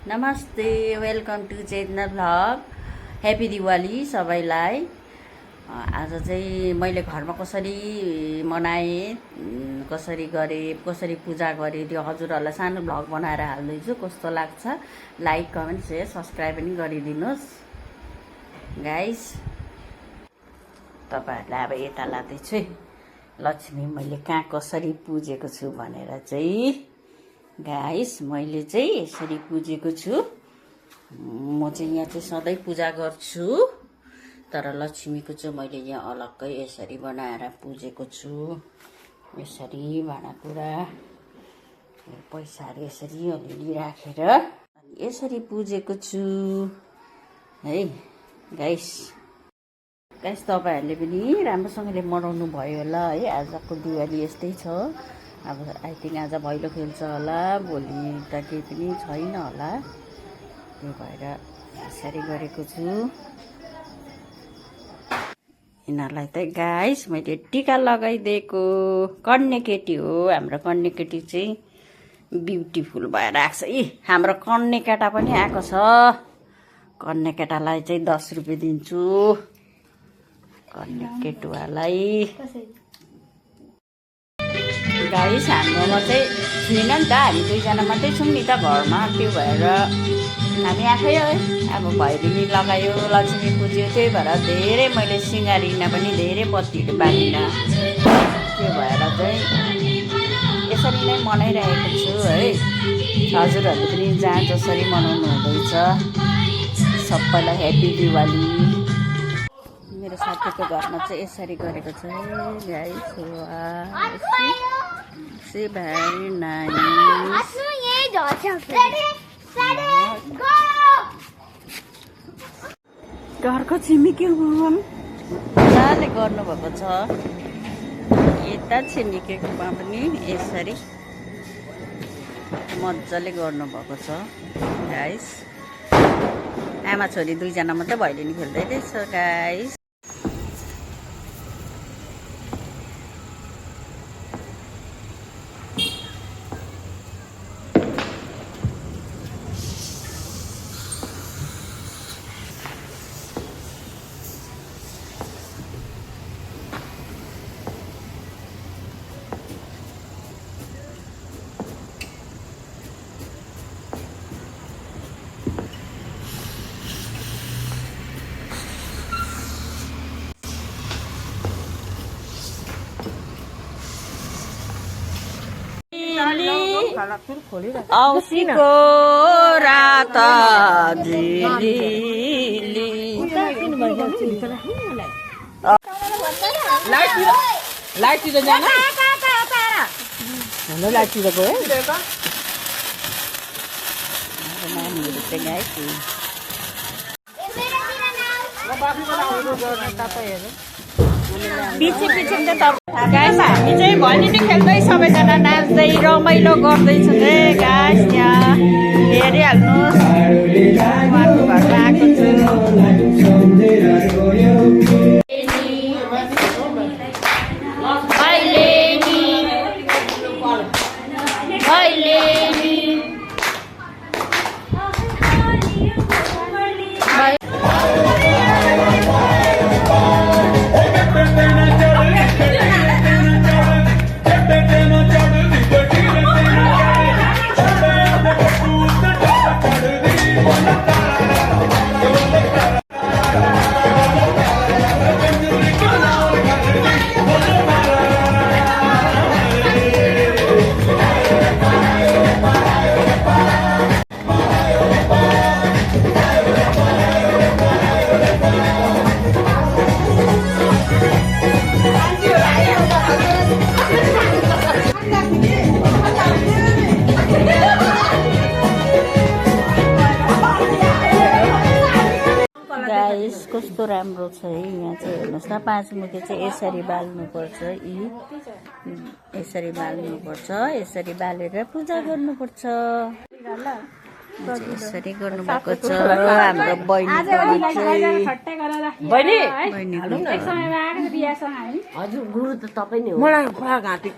नमस्ते, welcome to Chetana vlog. Happy Diwali सबैलाई। आज चाहिँ मैले घरमा कसरी मनाएँ, कसरी गरेँ, कसरी पूजा गरेँ त्यो हजुरहरूलाई सानो भ्लग बनाएर हाल्दैछु। कस्तो लाग्छ लाइक, कमेन्ट, सेयर, सब्सक्राइब पनि गरिदिनुहोस् गाइस। तपाईँहरूलाई अब यता लाँदैछु है। लक्ष्मी मैले कहाँ कसरी पुजेको छु भनेर चाहिँ गाइस, मैले चाहिँ यसरी पुजेको छु। म चाहिँ यहाँ चाहिँ सधैँ पूजा गर्छु, तर लक्ष्मीको चाहिँ मैले यहाँ अलग्गै यसरी बनाएर पुजेको छु। यसरी भाँडाकुँडा पैसाहरू यसरी अलिअलि राखेर अनि यसरी पुजेको छु है गाइस। तपाईँहरूले पनि राम्रोसँगले मनाउनु भयो होला है। आजको दिवाली यस्तै छ। अब आई थिङ्क आज भैलो खेल्छ होला, भोलि त केही पनि छैन होला। त्यो भएर यसरी गरेको छु। यिनीहरूलाई चाहिँ गाइस मैले टिका लगाइदिएको। कन्या केटी हो हाम्रो। कन्या केटी चाहिँ ब्युटिफुल भएर आएको छ। हाम्रो कन्या केटा पनि आएको छ। कन्या केटालाई चाहिँ 10 रुपियाँ दिन्छु। कन्या केटुवालाई गाइस हाम्रोमा चाहिँ छैन नि त, हामी दुईजना मात्रै छौँ नि त घरमा। त्यो भएर हामी आफै अब भैलिनी लगायो, लक्ष्मी पुज्यो। त्यही भएर धेरै मैले सिँगारिन पनि धेरै बत्तीहरू बालिन। त्यो भएर चाहिँ यसरी नै मनाइरहेको छु है। हजुरहरूले पनि जहाँ जसरी मनाउनु हुँदैछ सबैलाई ह्याप्पी दिवाली। मेरो साथीको घरमा चाहिँ यसरी गरेको छ गाइस। Very nice. घरको छिमेकी मजाले गर्नुभएको छ। यता छिमेकीमा पनि यसरी मजाले गर्नुभएको छ गाइस। आमा छोरी दुईजना मात्रै भैलिनी खेल्दै रहेछ गाइस। औँसीको रात झिलिली लाइटतिर जान लाइटतिर गयो। नानीहरू चाहिँ गाइस तपाईँहरू पछि गाइस हामी चाहिँ भैलिनी खेल्दै सबैजना नाच्दै रमाइलो गर्दैछ है गाइस। यहाँ हेरिहाल्नुहोस् उहाँको घरमा आएको छु। कस्तो राम्रो छ है। यहाँ चाहिँ हेर्नुहोस् न, 5 मुखे चाहिँ यसरी बाल्नुपर्छ। यसरी बाल्नुपर्छ। यसरी बालेर पूजा गर्नुपर्छ। यसरी गर्नुभएको छ हाम्रो बहिनी। हजुर गुरु त तपाईँ नै हो। मलाई पुरा घाँटी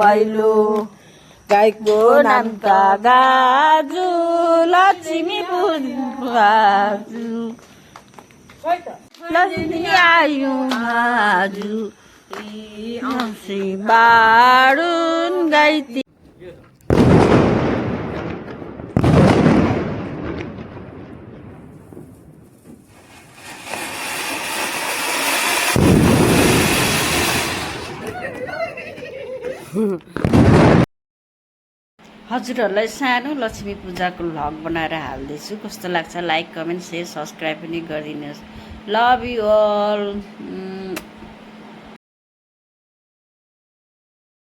भैलो गाईको नाम त गाजु लक्ष्मी गाजु लक्ष्मी आयु गाजु बारुन गाइती हजुरहरूलाई सानो लक्ष्मी पूजाको भ्लग बनाएर हाल्दैछु कस्तो लाग्छ लाइक कमेन्ट सेयर सब्सक्राइब पनि गरिदिनुहोस् लभ यु अल